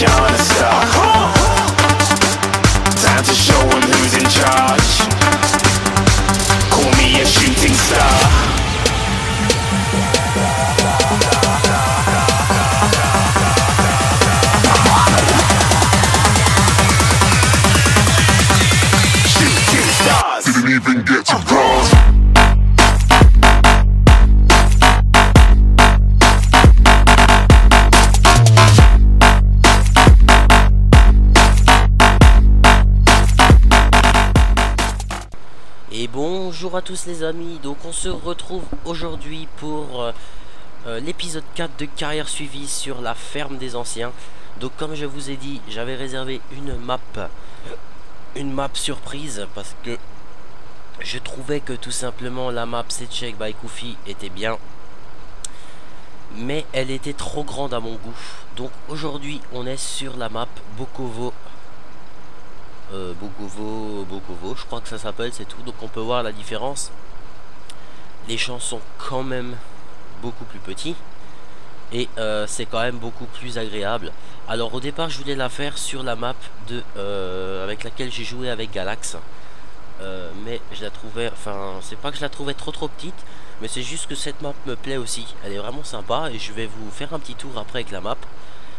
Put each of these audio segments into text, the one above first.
gonna stop. Time to show 'em who's in charge. Call me a shooting star. Shooting stars. Didn't even get to bronze. Et bonjour à tous les amis, donc on se retrouve aujourd'hui pour l'épisode 4 de Carrière Suivie sur la ferme des anciens. Donc comme je vous ai dit, j'avais réservé une map surprise parce que je trouvais que tout simplement la map Setchek by Koufy était bien, mais elle était trop grande à mon goût. Donc aujourd'hui on est sur la map Bokovo. Bokovo, je crois que ça s'appelle, c'est tout. Donc on peut voir la différence. Les champs sont quand même beaucoup plus petits et c'est quand même beaucoup plus agréable. Alors au départ je voulais la faire sur la map de avec laquelle j'ai joué avec Galax, mais je la trouvais, enfin c'est pas que je la trouvais trop petite, mais c'est juste que cette map me plaît aussi. Elle est vraiment sympa et je vais vous faire un petit tour après avec la map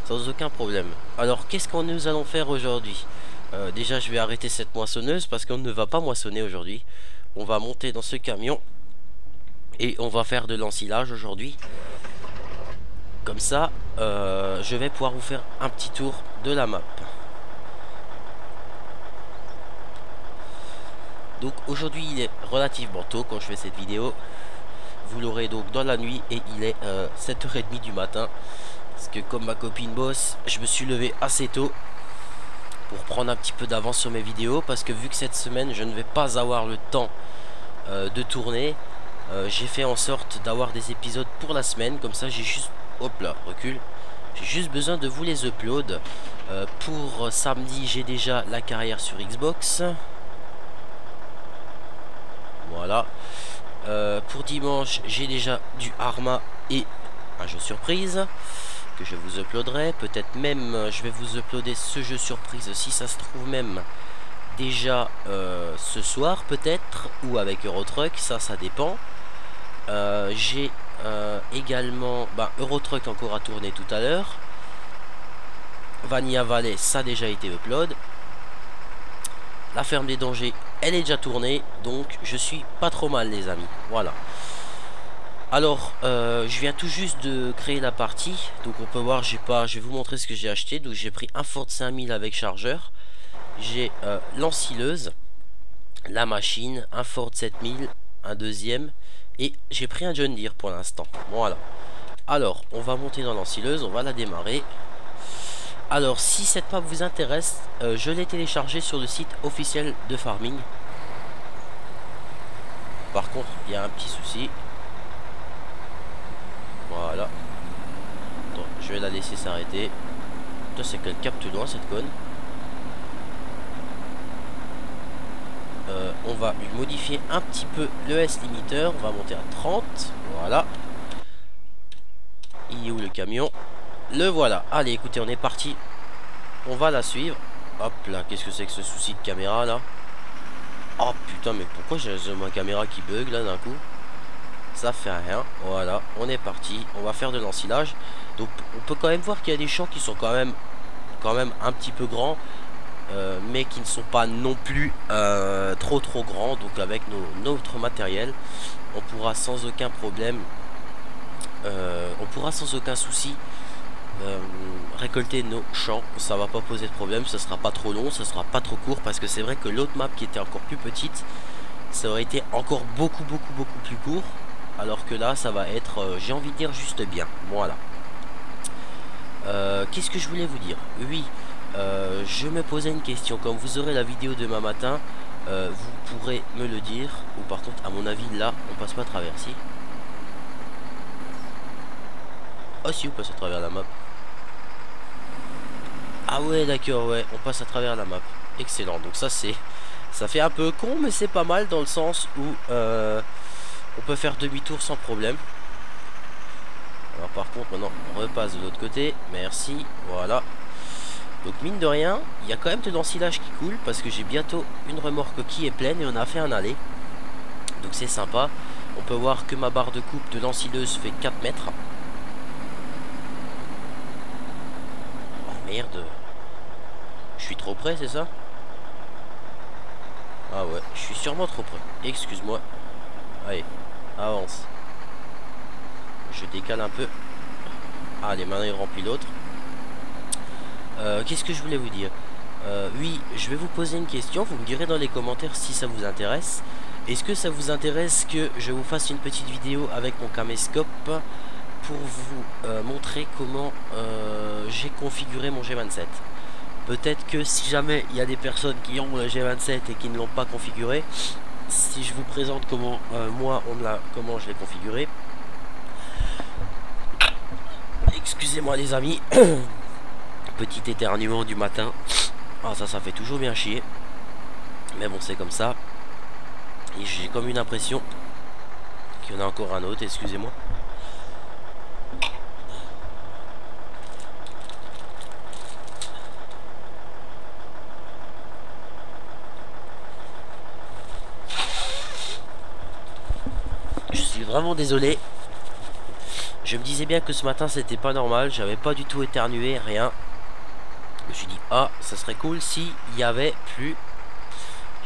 sans aucun problème. Alors qu'est-ce que nous allons faire aujourd'hui? Déjà je vais arrêter cette moissonneuse parce qu'on ne va pas moissonner aujourd'hui. On va monter dans ce camion et on va faire de l'ensilage aujourd'hui. Comme ça je vais pouvoir vous faire un petit tour de la map. Donc aujourd'hui il est relativement tôt quand je fais cette vidéo. Vous l'aurez donc dans la nuit et il est 7h30 du matin. Parce que comme ma copine bosse, je me suis levé assez tôt pour prendre un petit peu d'avance sur mes vidéos, parce que vu que cette semaine je ne vais pas avoir le temps de tourner, j'ai fait en sorte d'avoir des épisodes pour la semaine. Comme ça j'ai juste, hop là, recule, j'ai juste besoin de vous les upload. Pour samedi j'ai déjà la carrière sur Xbox, voilà. Pour dimanche j'ai déjà du Arma et un jeu surprise que je vous uploaderai. Peut-être même je vais vous uploader ce jeu surprise si ça se trouve même déjà ce soir peut-être, ou avec Eurotruck, ça dépend. J'ai également Eurotruck encore à tourner tout à l'heure. Vanilla Valley, ça a déjà été upload. La ferme des dangers, elle est déjà tournée, donc je suis pas trop mal les amis, voilà. Alors je viens tout juste de créer la partie, donc on peut voir, je vais vous montrer ce que j'ai acheté. Donc j'ai pris un Ford 5000 avec chargeur, j'ai l'ensileuse, la machine, un Ford 7000, un deuxième, et j'ai pris un John Deere pour l'instant, voilà. Alors on va monter dans l'ensileuse, on va la démarrer. Alors si cette map vous intéresse, je l'ai téléchargée sur le site officiel de Farming. Par contre il y a un petit souci. Voilà. Attends, je vais la laisser s'arrêter. C'est qu'elle capte loin cette conne. On va lui modifier un petit peu le S-limiteur. On va monter à 30. Voilà. Il est où le camion? Le voilà. Allez, écoutez, on est parti. On va la suivre. Hop là, qu'est-ce que c'est que ce souci de caméra là? Oh putain, mais pourquoi j'ai ma caméra qui bug là d'un coup? Ça fait rien, voilà, on est parti, on va faire de l'ensilage. Donc on peut quand même voir qu'il y a des champs qui sont quand même un petit peu grands, mais qui ne sont pas non plus trop grands. Donc avec notre matériel, on pourra sans aucun problème, on pourra sans aucun souci récolter nos champs. Ça va pas poser de problème, ça sera pas trop long, ça sera pas trop court, parce que c'est vrai que l'autre map qui était encore plus petite, ça aurait été encore beaucoup plus court. Alors que là ça va être, j'ai envie de dire, juste bien. Voilà. Qu'est-ce que je voulais vous dire? Oui, je me posais une question. Comme vous aurez la vidéo demain matin, vous pourrez me le dire. Ou par contre, à mon avis, là, on passe pas à travers, si. Oh si, on passe à travers la map. Ah ouais, d'accord, ouais, on passe à travers la map. Excellent. Donc ça fait un peu con, mais c'est pas mal dans le sens où on peut faire demi-tour sans problème. Alors par contre maintenant on repasse de l'autre côté. Merci, voilà. Donc mine de rien, il y a quand même de l'ensilage qui coule parce que j'ai bientôt une remorque qui est pleine et on a fait un aller. Donc c'est sympa. On peut voir que ma barre de coupe de l'ensileuse fait 4 mètres. Oh merde. Je suis trop près, c'est ça? Ah ouais, je suis sûrement trop près. Excuse-moi. Allez, avance. Je décale un peu. Allez, maintenant il remplit l'autre. Qu'est-ce que je voulais vous dire? Oui, je vais vous poser une question. Vous me direz dans les commentaires si ça vous intéresse. Est-ce que ça vous intéresse que je vous fasse une petite vidéo avec mon caméscope pour vous montrer comment j'ai configuré mon G27? Peut-être que si jamais il y a des personnes qui ont le G27 et qui ne l'ont pas configuré, si je vous présente comment moi comment je l'ai configuré. Excusez-moi les amis. Petit éternuement du matin. Ah ça fait toujours bien chier. Mais bon c'est comme ça. Et j'ai comme une impression qu'il y en a encore un autre, excusez-moi. Je suis vraiment désolé. Je me disais bien que ce matin c'était pas normal, j'avais pas du tout éternué, rien. Je me suis dit, ah, ça serait cool si il y avait plus.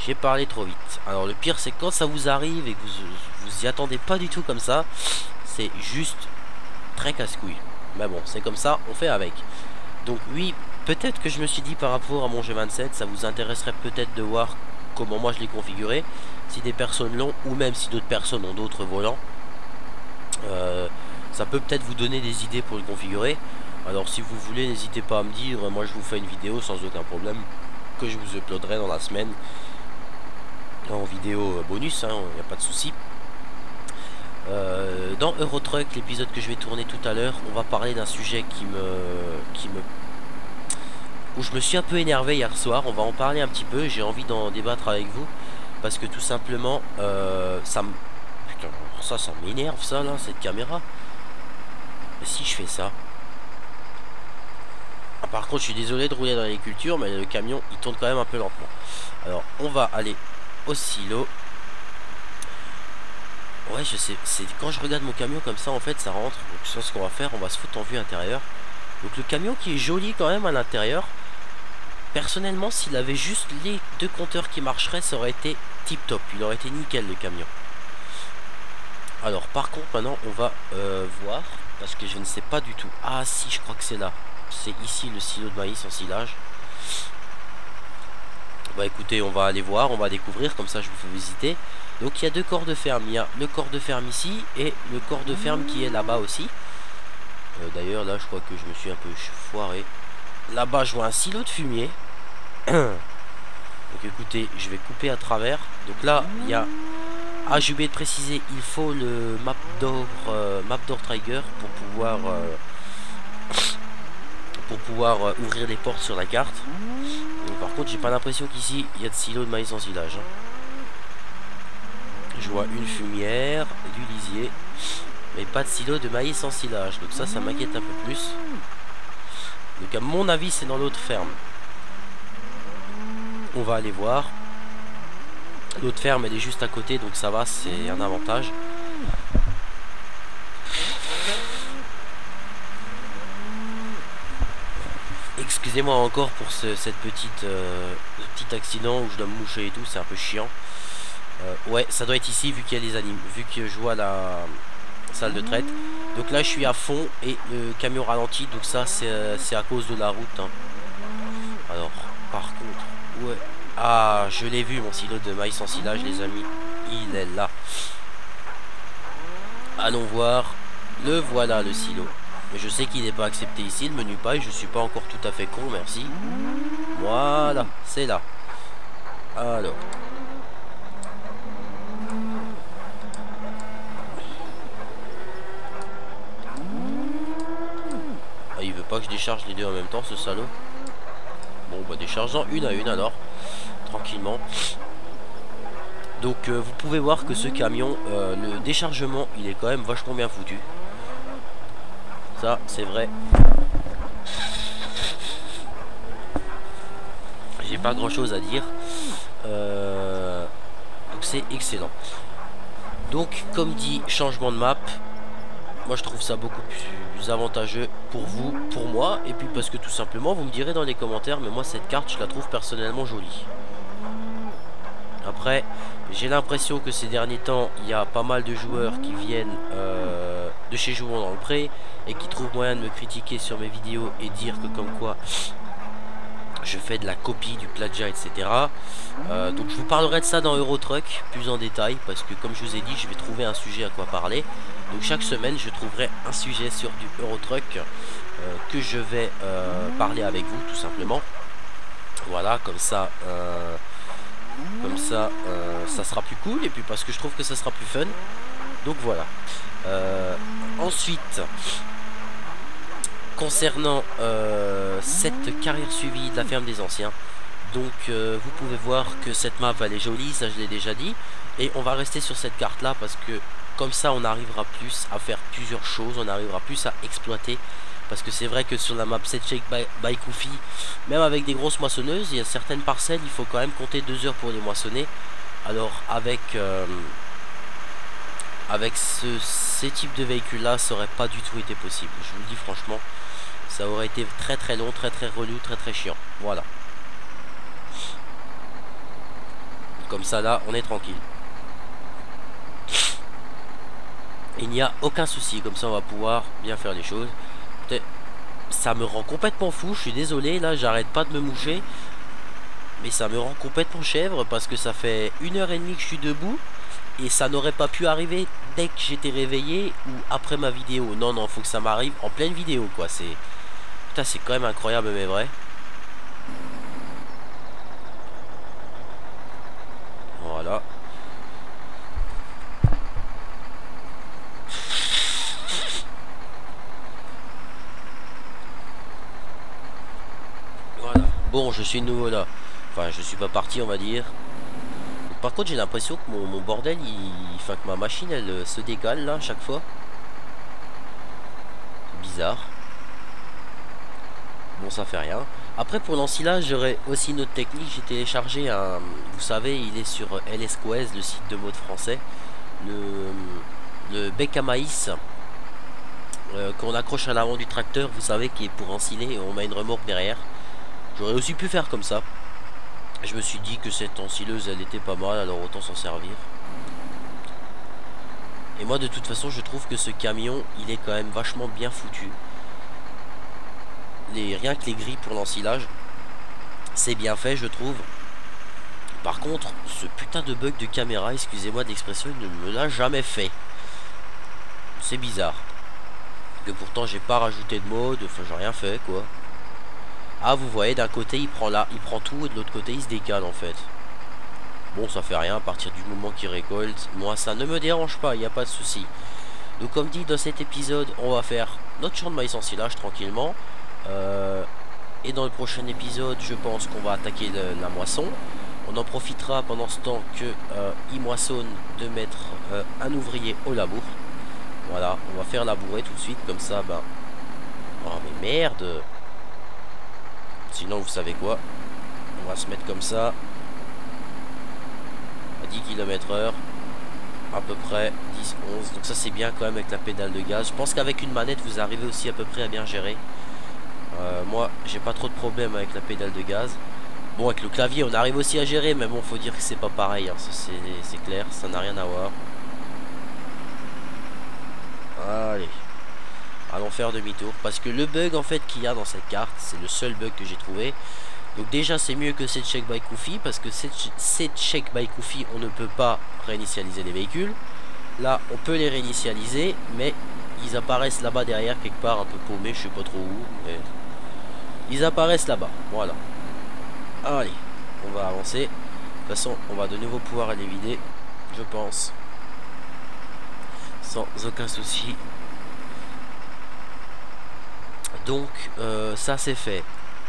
J'ai parlé trop vite. Alors le pire c'est quand ça vous arrive et que vous y attendez pas du tout comme ça, c'est juste très casse-couille. Mais bon, c'est comme ça, on fait avec. Donc oui, peut-être que je me suis dit par rapport à mon G27, ça vous intéresserait peut-être de voir comment moi je l'ai configuré. Si des personnes l'ont, ou même si d'autres personnes ont d'autres volants. Ça peut peut-être vous donner des idées pour le configurer. Alors si vous voulez, n'hésitez pas à me dire. Moi je vous fais une vidéo sans aucun problème, que je vous uploaderai dans la semaine en vidéo bonus, hein, il n'y a pas de souci. Dans Eurotruck, l'épisode que je vais tourner tout à l'heure, on va parler d'un sujet où je me suis un peu énervé hier soir. On va en parler un petit peu, j'ai envie d'en débattre avec vous parce que tout simplement ça m'énerve ça là, cette caméra. Mais si je fais ça, ah, par contre je suis désolé de rouler dans l'agriculture, mais le camion il tourne quand même un peu lentement. Alors on va aller au silo. Ouais, je sais, c'est quand je regarde mon camion comme ça en fait ça rentre. Donc ça, ce qu'on va faire, on va se foutre en vue intérieure. Donc le camion qui est joli quand même à l'intérieur. Personnellement, s'il avait juste les deux compteurs qui marcheraient, ça aurait été tip top, il aurait été nickel le camion. Alors par contre maintenant on va voir, parce que je ne sais pas du tout. Ah si, je crois que c'est là. C'est ici le silo de maïs en silage. Bah écoutez, on va aller voir, on va découvrir, comme ça je vous fais visiter. Donc il y a deux corps de ferme, il y a le corps de ferme ici et le corps de ferme qui est là-bas aussi. D'ailleurs là je crois que je me suis un peu foiré. Là-bas je vois un silo de fumier. Donc écoutez, je vais couper à travers. Donc là il y a... Ah, j'ai oublié de préciser, il faut le map door trigger pour pouvoir ouvrir les portes sur la carte. Donc, par contre j'ai pas l'impression qu'ici il y a de silo de maïs en silage, hein. Je vois une fumière, du lisier, mais pas de silo de maïs en silage. Donc ça m'inquiète un peu plus. Donc à mon avis c'est dans l'autre ferme. On va aller voir. L'autre ferme elle est juste à côté, donc ça va, c'est un avantage. Excusez-moi encore pour cette petit accident où je dois me moucher et tout, c'est un peu chiant. Ouais, ça doit être ici vu qu'il y a les animaux, vu que je vois la salle de traite. Donc là je suis à fond et le camion ralentit, donc ça c'est à cause de la route, hein. Alors par contre, ouais. Ah, je l'ai vu mon silo de maïs en silage les amis, il est là. Allons voir, le voilà le silo. Mais je sais qu'il n'est pas accepté ici, le menu paille, je suis pas encore tout à fait con, merci. Voilà, c'est là. Alors. Ah, il veut pas que je décharge les deux en même temps, ce salaud. Bon, bah déchargeant une à une alors, tranquillement. Donc vous pouvez voir que ce camion, le déchargement, il est quand même vachement bien foutu. Ça, c'est vrai. pas grand chose à dire. Donc c'est excellent. Donc comme dit, changement de map. Moi je trouve ça beaucoup plus avantageux pour vous, pour moi. Et puis parce que tout simplement vous me direz dans les commentaires, mais moi cette carte je la trouve personnellement jolie. Après j'ai l'impression que ces derniers temps il y a pas mal de joueurs qui viennent de chez Jouons dans le Pré et qui trouvent moyen de me critiquer sur mes vidéos et dire que comme quoi je fais de la copie, du plagiat, etc. Donc je vous parlerai de ça dans Eurotruck plus en détail, parce que comme je vous ai dit, je vais trouver un sujet à quoi parler. Donc chaque semaine je trouverai un sujet sur du Eurotruck que je vais parler avec vous tout simplement. Voilà, comme ça ça sera plus cool, et puis parce que je trouve que ça sera plus fun. Donc voilà. Ensuite, concernant cette carrière suivie de la ferme des anciens, donc vous pouvez voir que cette map elle est jolie, ça je l'ai déjà dit, et on va rester sur cette carte là parce que comme ça on arrivera plus à faire plusieurs choses, on arrivera plus à exploiter, parce que c'est vrai que sur la map 7 Shake by Koufy, même avec des grosses moissonneuses, il y a certaines parcelles, il faut quand même compter 2 heures pour les moissonner. Alors avec ces types de véhicules là, ça aurait pas du tout été possible, je vous le dis franchement, ça aurait été très très long, très très relou, très très chiant. Voilà, comme ça là on est tranquille, il n'y a aucun souci, comme ça on va pouvoir bien faire les choses. Ça me rend complètement fou, je suis désolé, là j'arrête pas de me moucher, mais ça me rend complètement chèvre parce que ça fait 1h30 que je suis debout. Et ça n'aurait pas pu arriver dès que j'étais réveillé ou après ma vidéo. Non, non, faut que ça m'arrive en pleine vidéo, quoi. C'est... Putain, c'est quand même incroyable, mais vrai. Voilà. Voilà. Bon, je suis de nouveau là. Enfin, je suis pas parti, on va dire. Par contre j'ai l'impression que mon bordel enfin que ma machine elle se décale là à chaque fois. Bizarre. Bon, ça fait rien. Après pour l'ensilage j'aurais aussi une autre technique. J'ai téléchargé un, vous savez il est sur LSQuest, le site de mode français, le bec à maïs qu'on accroche à l'avant du tracteur, vous savez, qui est pour ensiler, on met une remorque derrière. J'aurais aussi pu faire comme ça. Je me suis dit que cette ensileuse elle était pas mal, alors autant s'en servir. Et moi de toute façon je trouve que ce camion il est quand même vachement bien foutu. Rien que les grilles pour l'ensilage, c'est bien fait je trouve. Par contre ce putain de bug de caméra, excusez-moi de l'expression, il ne me l'a jamais fait. C'est bizarre. Que pourtant j'ai pas rajouté de mode, enfin j'ai rien fait quoi. Ah, vous voyez, d'un côté il prend tout, et de l'autre côté il se décale en fait. Bon, ça fait rien à partir du moment qu'il récolte. Moi ça ne me dérange pas, il n'y a pas de souci. Donc comme dit dans cet épisode, on va faire notre champ de maïs ensilage tranquillement. Et dans le prochain épisode, je pense qu'on va attaquer la moisson. On en profitera pendant ce temps que il moissonne de mettre un ouvrier au labour. Voilà, on va faire labourer tout de suite, comme ça, ben... Oh mais merde! Sinon vous savez quoi, on va se mettre comme ça à 10 km/h à peu près, 10-11. Donc ça c'est bien quand même avec la pédale de gaz. Je pense qu'avec une manette vous arrivez aussi à peu près à bien gérer. Moi j'ai pas trop de problème avec la pédale de gaz. Bon, avec le clavier on arrive aussi à gérer, mais bon faut dire que c'est pas pareil hein. C'est clair, ça n'a rien à voir. Allez, allons faire demi-tour, parce que le bug en fait qu'il y a dans cette carte, c'est le seul bug que j'ai trouvé. Donc déjà c'est mieux que cette Shake by Koufy, parce que cette Shake by Koufy on ne peut pas réinitialiser les véhicules. Là on peut les réinitialiser, mais ils apparaissent là-bas derrière quelque part, un peu paumés, je sais pas trop où, mais ils apparaissent là-bas, voilà. Allez, on va avancer. De toute façon on va de nouveau pouvoir les vider, je pense, sans aucun souci. Donc ça c'est fait.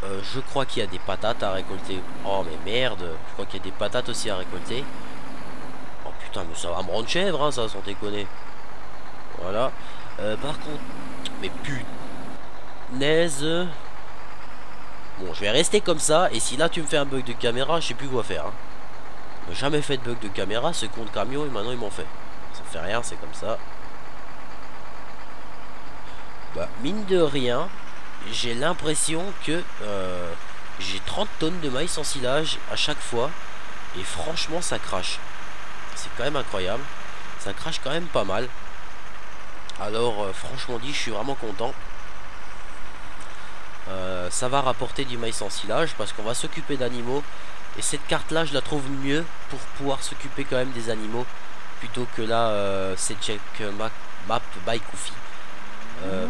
Je crois qu'il y a des patates à récolter. Oh mais merde, je crois qu'il y a des patates aussi à récolter. Oh putain, mais ça va me rendre chèvre hein, ça, sans déconner. Voilà. Par contre, mais punaise, Bon, je vais rester comme ça. Et si là tu me fais un bug de caméra, je sais plus quoi faire. Hein. Jamais fait de bug de caméra, ce compte camion et maintenant ils m'en fait. Ça fait rien, c'est comme ça. Bah, mine de rien, j'ai l'impression que j'ai 30 tonnes de maïs en silage à chaque fois. Et franchement, ça crache. C'est quand même incroyable. Ça crache quand même pas mal. Alors, franchement dit, je suis vraiment content. Ça va rapporter du maïs en silage parce qu'on va s'occuper d'animaux. Et cette carte là je la trouve mieux pour pouvoir s'occuper quand même des animaux plutôt que là c'est check map by Kofi.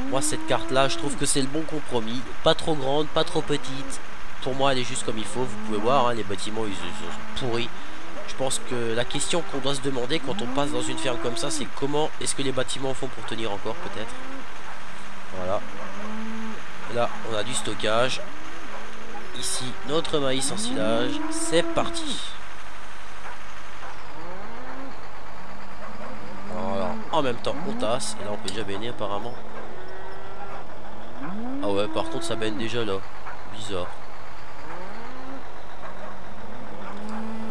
Moi cette carte là je trouve que c'est le bon compromis, pas trop grande, pas trop petite. Pour moi elle est juste comme il faut. Vous pouvez voir hein, les bâtiments ils sont pourris. Je pense que la question qu'on doit se demander quand on passe dans une ferme comme ça, c'est comment est-ce que les bâtiments font pour tenir encore peut-être. Voilà. Là on a du stockage. Ici, notre maïs en silage, c'est parti. Voilà, en même temps, on tasse. Et là, on peut déjà baigner apparemment. Ah ouais, par contre, ça baigne déjà là. Bizarre.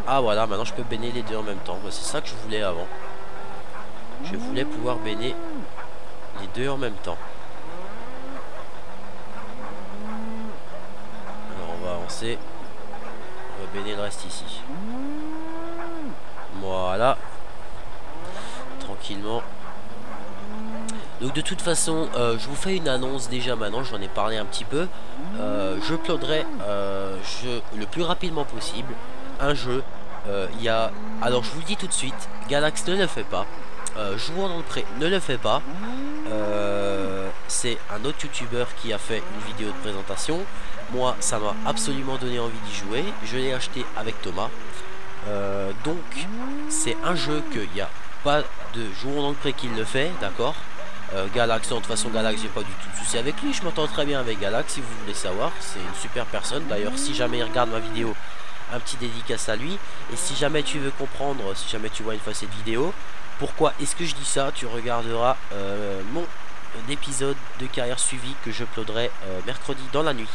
Ah voilà, maintenant je peux baigner les deux en même temps. Bah, c'est ça que je voulais avant. Je voulais pouvoir baigner les deux en même temps. On va baigner le reste ici. Voilà. Tranquillement. Donc de toute façon je vous fais une annonce déjà maintenant. J'en ai parlé un petit peu. Je uploaderai le plus rapidement possible un jeu. Alors je vous le dis tout de suite, Galax ne le fait pas. Jouons dans le pré ne le fait pas. C'est un autre youtubeur qui a fait une vidéo de présentation. Moi ça m'a absolument donné envie d'y jouer. Je l'ai acheté avec Thomas. Donc c'est un jeu qu'il n'y a pas de Jouons dans le pré qui le fait, d'accord. Galax, de toute façon Galax j'ai pas du tout de souci avec lui. Je m'entends très bien avec Galax si vous voulez savoir. C'est une super personne. D'ailleurs si jamais il regarde ma vidéo, un petit dédicace à lui. Et si jamais tu veux comprendre, si jamais tu vois une fois cette vidéo, pourquoi est-ce que je dis ça, tu regarderas mon épisode de carrière suivie que je uploaderai mercredi dans la nuit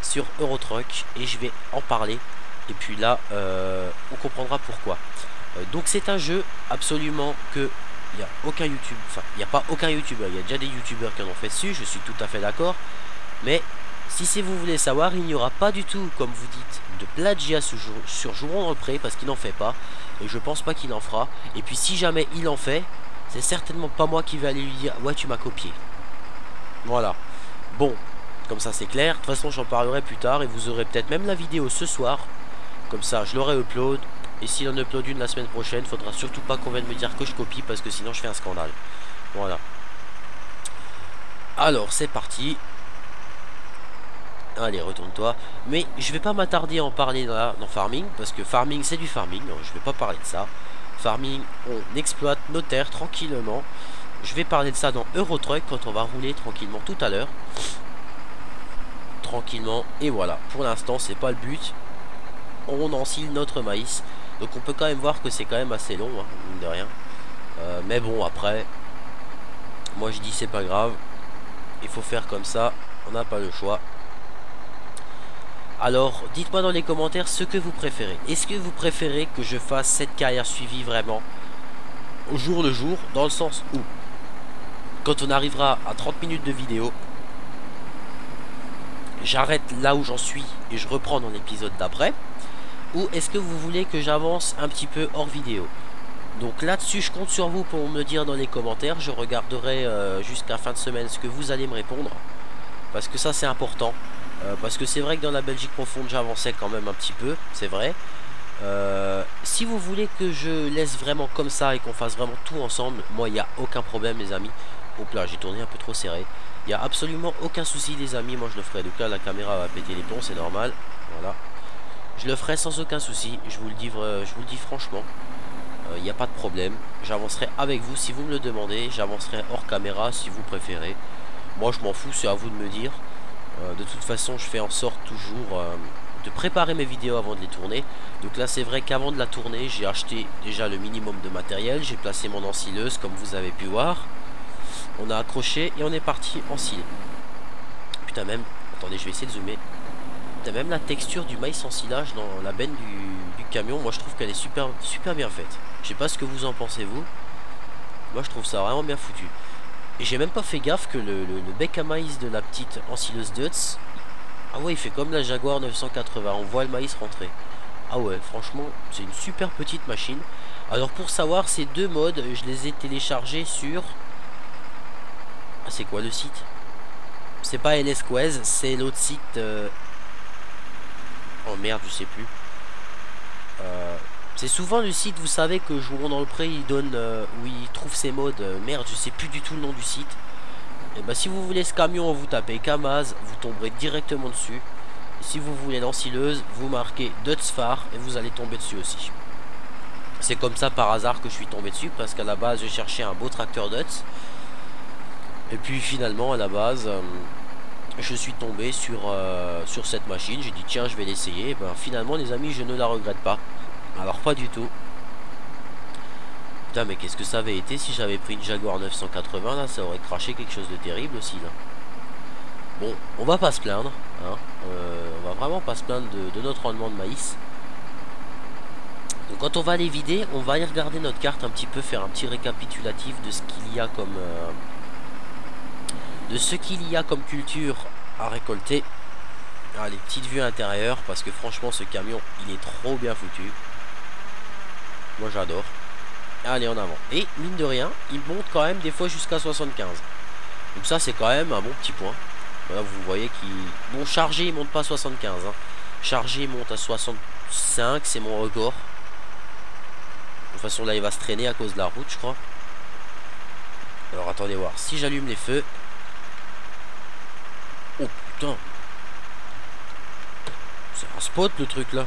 sur Eurotruck et je vais en parler. Et puis là on comprendra pourquoi. Donc c'est un jeu absolument que il n'y a aucun YouTube, enfin il n'y a pas aucun youtubeur, il y a déjà des youtubeurs qui en ont fait dessus, je suis tout à fait d'accord. Mais si vous voulez savoir, il n'y aura pas du tout, comme vous dites, de plagiat sur Jouons dans le pré, parce qu'il n'en fait pas. Et je pense pas qu'il en fera. Et puis si jamais il en fait, c'est certainement pas moi qui vais aller lui dire ouais tu m'as copié. Voilà. Bon, comme ça c'est clair. De toute façon j'en parlerai plus tard et vous aurez peut-être même la vidéo ce soir. Comme ça je l'aurai upload. Et s'il en upload une la semaine prochaine, faudra surtout pas qu'on vienne me dire que je copie parce que sinon je fais un scandale. Voilà. Alors c'est parti. Allez, retourne-toi. Mais je vais pas m'attarder à en parler dans Farming, parce que Farming c'est du Farming, je vais pas parler de ça. Farming, on exploite nos terres tranquillement. Je vais parler de ça dans Eurotruck quand on va rouler tranquillement tout à l'heure. Tranquillement, et voilà. Pour l'instant, c'est pas le but. On ensile notre maïs. Donc on peut quand même voir que c'est quand même assez long, hein, mine de rien. Mais bon, après, moi je dis c'est pas grave. Il faut faire comme ça, on n'a pas le choix. Alors, dites-moi dans les commentaires ce que vous préférez. Est-ce que vous préférez que je fasse cette carrière suivie vraiment au jour le jour, dans le sens où, quand on arrivera à 30 minutes de vidéo, j'arrête là où j'en suis et je reprends dans l'épisode d'après? Ou est-ce que vous voulez que j'avance un petit peu hors vidéo? Donc là-dessus, je compte sur vous pour me dire dans les commentaires. Je regarderai jusqu'à fin de semaine ce que vous allez me répondre. Parce que ça, c'est important. Parce que c'est vrai que dans la Belgique profonde j'avançais quand même un petit peu, c'est vrai. Si vous voulez que je laisse vraiment comme ça et qu'on fasse vraiment tout ensemble, moi il n'y a aucun problème les amis. Hop là, j'ai tourné un peu trop serré. Il n'y a absolument aucun souci les amis, moi je le ferai. Donc là la caméra va péter les plombs, c'est normal. Voilà. Je le ferai sans aucun souci, je vous le dis franchement. Il n'y a pas de problème. J'avancerai avec vous si vous me le demandez. J'avancerai hors caméra si vous préférez. Moi je m'en fous, c'est à vous de me dire. De toute façon je fais en sorte toujours de préparer mes vidéos avant de les tourner. Donc là c'est vrai qu'avant de la tourner j'ai acheté déjà le minimum de matériel. J'ai placé mon ensileuse comme vous avez pu voir. On a accroché et on est parti ensiler. Putain même, attendez je vais essayer de zoomer. Même la texture du maïs en silage dans la benne du camion, moi je trouve qu'elle est super bien faite. Je sais pas ce que vous en pensez vous. Moi je trouve ça vraiment bien foutu. Et j'ai même pas fait gaffe que le bec à maïs de la petite ensileuse Dutz, ah ouais, il fait comme la Jaguar 980, on voit le maïs rentrer. Ah ouais, franchement, c'est une super petite machine. Alors pour savoir ces deux modes, je les ai téléchargés sur... Ah, c'est quoi le site? C'est pas LSQuez, c'est l'autre site... Oh merde, je sais plus. C'est souvent le site, vous savez, que Jouons dans le Pré, il donne... où il trouve ses modes. Merde, je sais plus du tout le nom du site. Et bah si vous voulez ce camion, vous tapez Kamaz, vous tomberez directement dessus. Et si vous voulez l'ensileuse, vous marquez Dutzfar et vous allez tomber dessus aussi. C'est comme ça par hasard que je suis tombé dessus, parce qu'à la base je cherchais un beau tracteur Dutz. Et puis finalement à la base je suis tombé sur cette machine. J'ai dit tiens, je vais l'essayer. Ben finalement les amis, je ne la regrette pas. Alors pas du tout. Putain, mais qu'est-ce que ça avait été si j'avais pris une Jaguar 980 là, ça aurait craché quelque chose de terrible aussi là. Bon, on va pas se plaindre, hein. On va vraiment pas se plaindre de notre rendement de maïs. Donc quand on va aller vider, on va aller regarder notre carte un petit peu, faire un petit récapitulatif de ce qu'il y a comme culture à récolter. Ah, les petites vues intérieures, parce que franchement ce camion il est trop bien foutu. Moi j'adore. Allez, en avant. Et mine de rien, il monte quand même des fois jusqu'à 75. Donc ça c'est quand même un bon petit point. Voilà, vous voyez qu'il... Bon, chargé il monte pas à 75 hein. Chargé il monte à 65, c'est mon record. De toute façon là il va se traîner à cause de la route je crois. Alors attendez voir, si j'allume les feux. Oh putain, c'est un spot le truc là.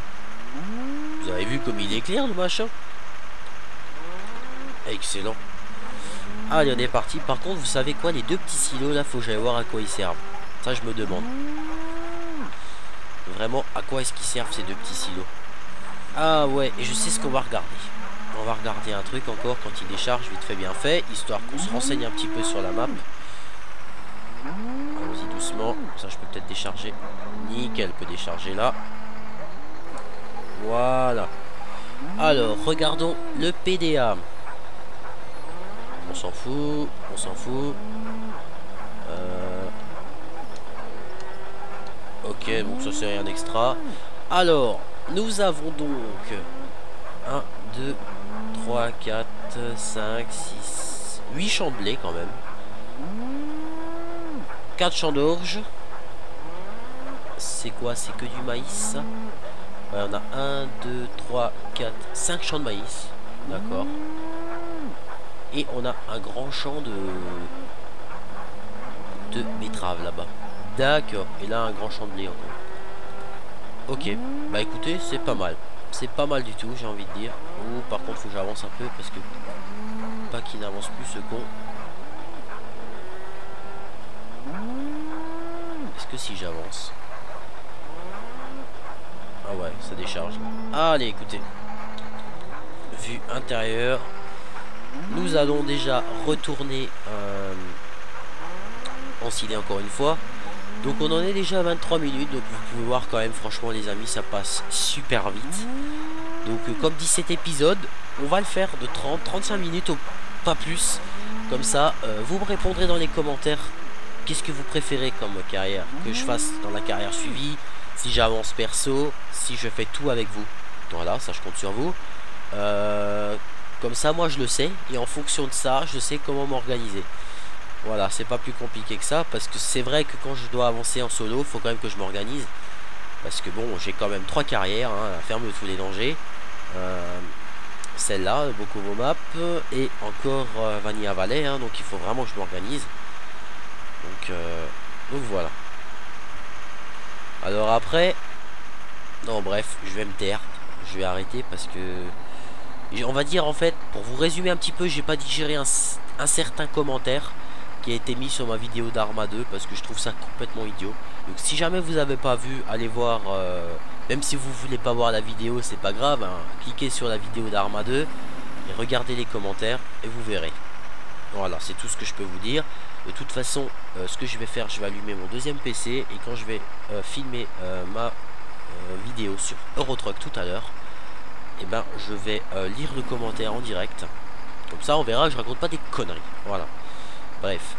Vous avez vu comme il éclaire le machin. Excellent. Allez, on est parti. Par contre, vous savez quoi, les deux petits silos là, faut que j'aille voir à quoi ils servent. Ça je me demande vraiment à quoi est-ce qu'ils servent ces deux petits silos. Ah ouais, et je sais ce qu'on va regarder. On va regarder un truc encore quand il décharge, vite fait bien fait, histoire qu'on se renseigne un petit peu sur la map. Allons-y doucement. Ça je peux peut-être décharger. Nickel, peut décharger là. Voilà. Alors, regardons le PDA. On s'en fout, on s'en fout. Ok, donc ça c'est rien d'extra. Alors, nous avons donc 1, 2, 3, 4, 5, 6, 8 champs de blé quand même. 4 champs d'orge. C'est quoi? C'est que du maïs. Ouais, on a 1, 2, 3, 4, 5 champs de maïs. D'accord. Et on a un grand champ de betterave là-bas. D'accord. Et là un grand champ de blé encore. Ok. Bah écoutez, c'est pas mal. C'est pas mal du tout, j'ai envie de dire. Oh, par contre faut que j'avance un peu parce que... Pas qu'il n'avance plus ce con. Est-ce que si j'avance... Ah ouais, ça décharge. Allez, écoutez. Vue intérieure. Nous allons déjà retourner ensiler encore une fois. Donc on en est déjà à 23 minutes. Donc vous pouvez voir quand même, franchement les amis, ça passe super vite. Donc comme dit cet épisode, on va le faire de 30-35 minutes, pas plus. Comme ça, vous me répondrez dans les commentaires. Qu'est-ce que vous préférez comme carrière que je fasse dans la carrière suivie? Si j'avance perso, si je fais tout avec vous. Voilà, ça je compte sur vous. Comme ça moi je le sais. Et en fonction de ça, je sais comment m'organiser. Voilà, c'est pas plus compliqué que ça. Parce que c'est vrai que quand je dois avancer en solo, il faut quand même que je m'organise. Parce que bon, j'ai quand même 3 carrières, hein, la ferme de tous les dangers. Celle-là, Bokovo Map. Et encore Vanilla Valley, hein, donc il faut vraiment que je m'organise. Donc voilà. Alors après, non bref, je vais me taire, je vais arrêter parce que, on va dire en fait, pour vous résumer un petit peu, j'ai pas digéré un certain commentaire qui a été mis sur ma vidéo d'Arma 2 parce que je trouve ça complètement idiot. Donc si jamais vous avez pas vu, allez voir, même si vous voulez pas voir la vidéo, c'est pas grave, hein, cliquez sur la vidéo d'Arma 2 et regardez les commentaires et vous verrez. Voilà, c'est tout ce que je peux vous dire. De toute façon, ce que je vais faire, je vais allumer mon deuxième PC et quand je vais filmer ma vidéo sur Eurotruck tout à l'heure, et ben je vais lire le commentaire en direct. Comme ça on verra que je raconte pas des conneries. Voilà. Bref.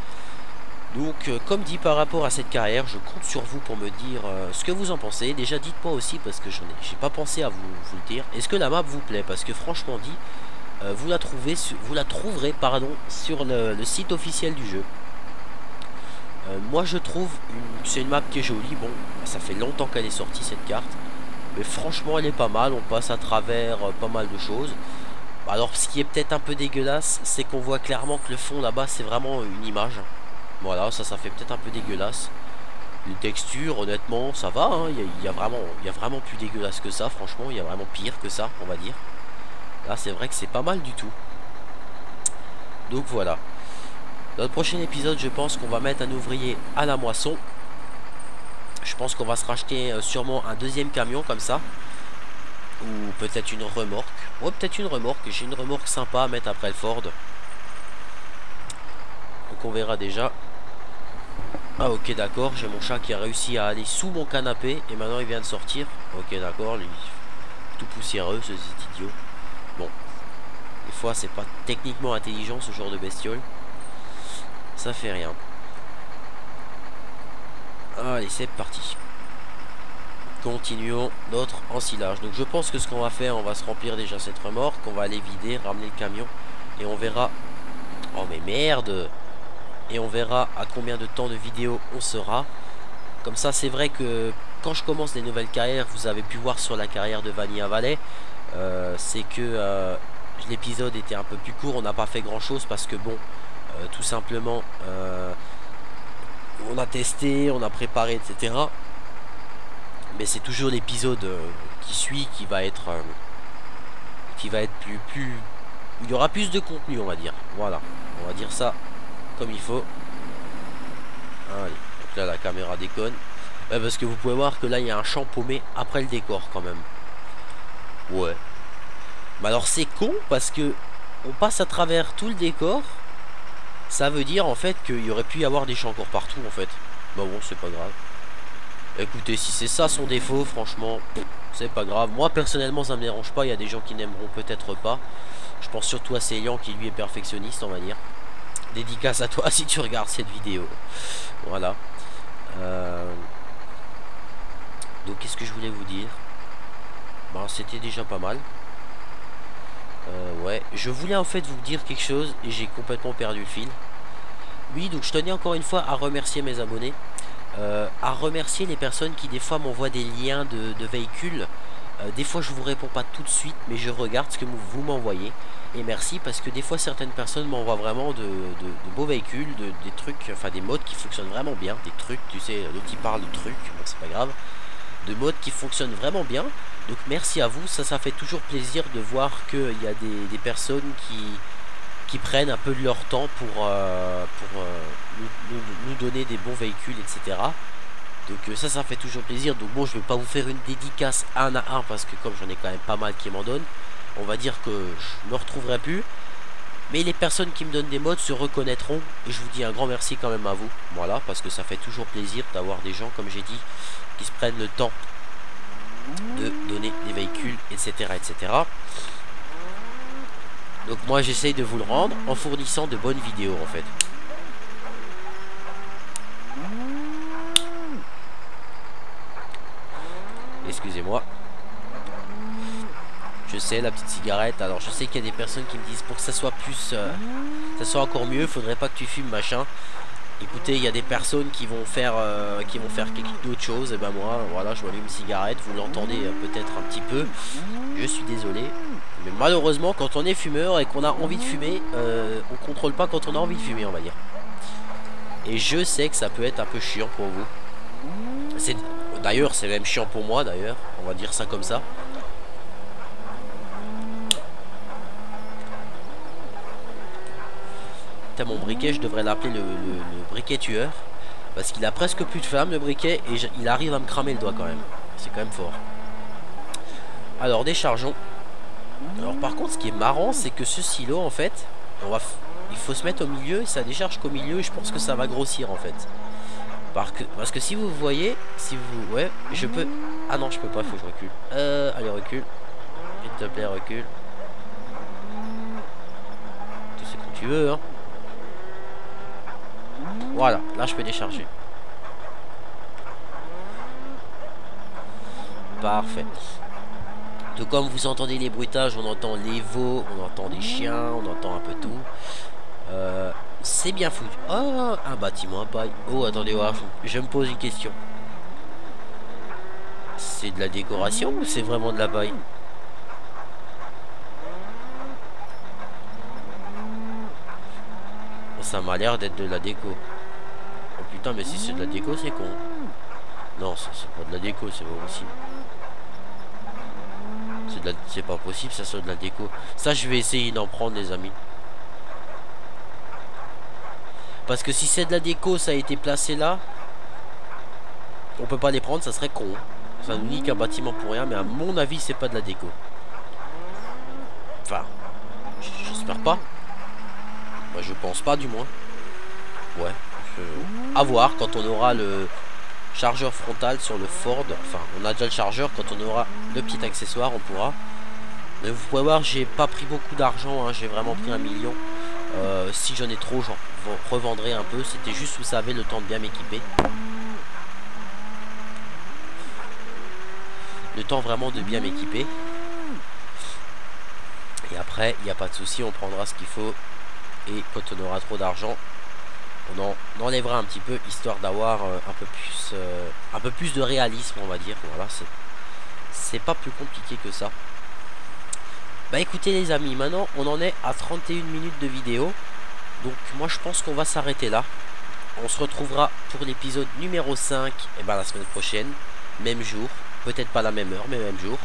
Donc comme dit par rapport à cette carrière, je compte sur vous pour me dire ce que vous en pensez. Déjà dites-moi aussi parce que j'ai pas pensé à vous le dire. Est-ce que la map vous plaît? Parce que franchement dit, vous la trouverez pardon, sur le site officiel du jeu. Moi je trouve que c'est une map qui est jolie. Bon, ça fait longtemps qu'elle est sortie cette carte. Mais franchement elle est pas mal. On passe à travers pas mal de choses. Alors ce qui est peut-être un peu dégueulasse, c'est qu'on voit clairement que le fond là-bas c'est vraiment une image. Voilà, ça fait peut-être un peu dégueulasse. Les textures, honnêtement, ça va. Hein. Il y a vraiment plus dégueulasse que ça. Franchement, il y a vraiment pire que ça, on va dire. Là, c'est vrai que c'est pas mal du tout. Donc voilà. Dans le prochain épisode, je pense qu'on va mettre un ouvrier à la moisson. Je pense qu'on va se racheter sûrement un deuxième camion comme ça. Ou peut-être une remorque. Ouais, peut-être une remorque. J'ai une remorque sympa à mettre après le Ford. Donc on verra déjà. Ah ok d'accord, j'ai mon chat qui a réussi à aller sous mon canapé et maintenant il vient de sortir. Ok d'accord, lui tout poussiéreux ce idiot. Bon, des fois c'est pas techniquement intelligent ce genre de bestiole. Ça fait rien. Allez c'est parti. Continuons notre ensilage. Donc je pense que ce qu'on va faire, on va se remplir déjà cette remorque, on va aller vider, ramener le camion et on verra. Oh mais merde. Et on verra à combien de temps de vidéo on sera. Comme ça c'est vrai que quand je commence des nouvelles carrières, vous avez pu voir sur la carrière de Vanilla Valley, c'est que l'épisode était un peu plus court. On n'a pas fait grand chose parce que bon, tout simplement on a testé, on a préparé etc. Mais c'est toujours l'épisode qui suit qui va être plus il y aura plus de contenu, on va dire. Voilà, on va dire ça comme il faut. Allez, donc là la caméra déconne. Ouais, parce que vous pouvez voir que là il y a un champ paumé après le décor quand même. Ouais. Mais alors c'est con parce que on passe à travers tout le décor. Ça veut dire en fait qu'il y aurait pu y avoir des champs encore partout en fait. Bah bon, c'est pas grave. Écoutez, si c'est ça son défaut, franchement, c'est pas grave. Moi personnellement ça me dérange pas. Il y a des gens qui n'aimeront peut-être pas. Je pense surtout à Célian qui lui est perfectionniste, on va dire. Dédicace à toi si tu regardes cette vidéo. Voilà. Donc qu'est-ce que je voulais vous dire? Ben, c'était déjà pas mal. Ouais. Je voulais en fait vous dire quelque chose et j'ai complètement perdu le fil. Oui, donc je tenais encore une fois à remercier mes abonnés. À remercier les personnes qui des fois m'envoient des liens de véhicules. Des fois je vous réponds pas tout de suite, mais je regarde ce que vous m'envoyez. Et merci parce que des fois certaines personnes m'envoient vraiment de beaux véhicules, des trucs, enfin des modes qui fonctionnent vraiment bien. Des trucs, tu sais, l'autre il parle de trucs, bon c'est pas grave. De modes qui fonctionnent vraiment bien. Donc merci à vous, ça fait toujours plaisir de voir qu'il y a des personnes qui prennent un peu de leur temps pour nous donner des bons véhicules, etc. Donc ça fait toujours plaisir. Donc bon, je vais pas vous faire une dédicace un à un parce que comme j'en ai quand même pas mal qui m'en donnent, on va dire que je me retrouverai plus. Mais les personnes qui me donnent des modes se reconnaîtront. Et je vous dis un grand merci quand même à vous. Voilà, parce que ça fait toujours plaisir d'avoir des gens, comme j'ai dit, qui se prennent le temps de donner des véhicules, etc. etc. Donc moi j'essaye de vous le rendre en fournissant de bonnes vidéos en fait. Excusez-moi. Je sais, la petite cigarette. Alors je sais qu'il y a des personnes qui me disent pour que ça soit plus ça soit encore mieux, faudrait pas que tu fumes machin. Écoutez, il y a des personnes qui vont faire quelque d'autre chose. Et ben moi, voilà, je m'allume une cigarette. Vous l'entendez peut-être un petit peu. Je suis désolé. Mais malheureusement, quand on est fumeur et qu'on a envie de fumer, on contrôle pas quand on a envie de fumer, on va dire. Et je sais que ça peut être un peu chiant pour vous. D'ailleurs, c'est même chiant pour moi, d'ailleurs. On va dire ça comme ça. Putain, mon briquet, je devrais l'appeler le briquet tueur. Parce qu'il a presque plus de flamme, le briquet. Et il arrive à me cramer le doigt quand même. C'est quand même fort. Alors, déchargeons. Alors, par contre, ce qui est marrant, c'est que ce silo, en fait, il faut se mettre au milieu, et ça décharge qu'au milieu, et je pense que ça va grossir en fait. Parce que si vous voyez, si vous... Ouais, je peux... Ah non, je peux pas, il faut que je recule. Allez, recule. S'il te plaît, recule. Tu sais quand tu veux, hein. Voilà, là je peux décharger. Parfait. Tout comme vous entendez les bruitages, on entend les veaux, on entend des chiens, on entend un peu tout. C'est bien foutu. Oh, un bâtiment à paille. Oh, attendez voir, je me pose une question. C'est de la décoration ou c'est vraiment de la paille? Ça m'a l'air d'être de la déco. Oh putain, mais si c'est de la déco, c'est con. Non, c'est pas de la déco, c'est pas possible. C'est pas possible, ça soit de la déco. Ça, je vais essayer d'en prendre, les amis. Parce que si c'est de la déco, ça a été placé là. On peut pas les prendre, ça serait con. Ça nous nique un bâtiment pour rien, mais à mon avis, c'est pas de la déco. Enfin, j'espère pas. Moi, je pense pas, du moins. Ouais. À voir quand on aura le chargeur frontal sur le Ford. Enfin, on a déjà le chargeur. Quand on aura le petit accessoire, on pourra. Mais vous pouvez voir, j'ai pas pris beaucoup d'argent. Hein, j'ai vraiment pris 1 million. Si j'en ai trop, j'en revendrai un peu. C'était juste, vous savez, le temps de bien m'équiper. Le temps vraiment de bien m'équiper. Et après, il n'y a pas de souci, on prendra ce qu'il faut. Et quand on aura trop d'argent, on enlèvera un petit peu, histoire d'avoir un peu plus de réalisme, on va dire. Voilà, c'est pas plus compliqué que ça. Bah écoutez les amis, maintenant on en est à 31 minutes de vidéo. Donc moi je pense qu'on va s'arrêter là. On se retrouvera pour l'épisode numéro 5 et ben la semaine prochaine, même jour, peut-être pas la même heure mais même jour.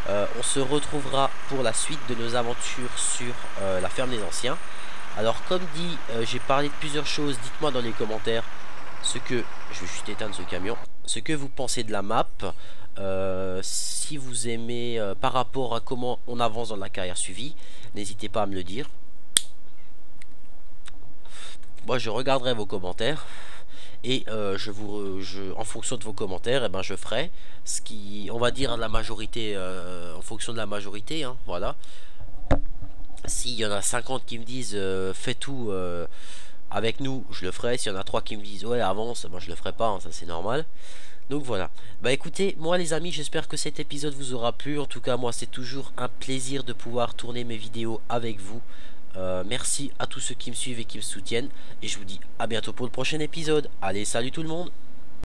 On se retrouvera pour la suite de nos aventures sur la ferme des anciens. Alors comme dit, j'ai parlé de plusieurs choses. Dites-moi dans les commentaires ce que... Je vais juste éteindre ce camion. Ce que vous pensez de la map. Si vous aimez par rapport à comment on avance dans la carrière suivie, n'hésitez pas à me le dire. Moi je regarderai vos commentaires. Et en fonction de vos commentaires, ben, je ferai ce qui, on va dire, la majorité, en fonction de la majorité, hein, voilà. S'il y en a 50 qui me disent fais tout avec nous, je le ferai. S'il y en a 3 qui me disent ouais avance, moi je le ferai pas, hein, ça c'est normal. Donc voilà. Bah écoutez, moi les amis, j'espère que cet épisode vous aura plu. En tout cas, moi c'est toujours un plaisir de pouvoir tourner mes vidéos avec vous. Merci à tous ceux qui me suivent et qui me soutiennent. Et je vous dis à bientôt pour le prochain épisode. Allez, salut tout le monde.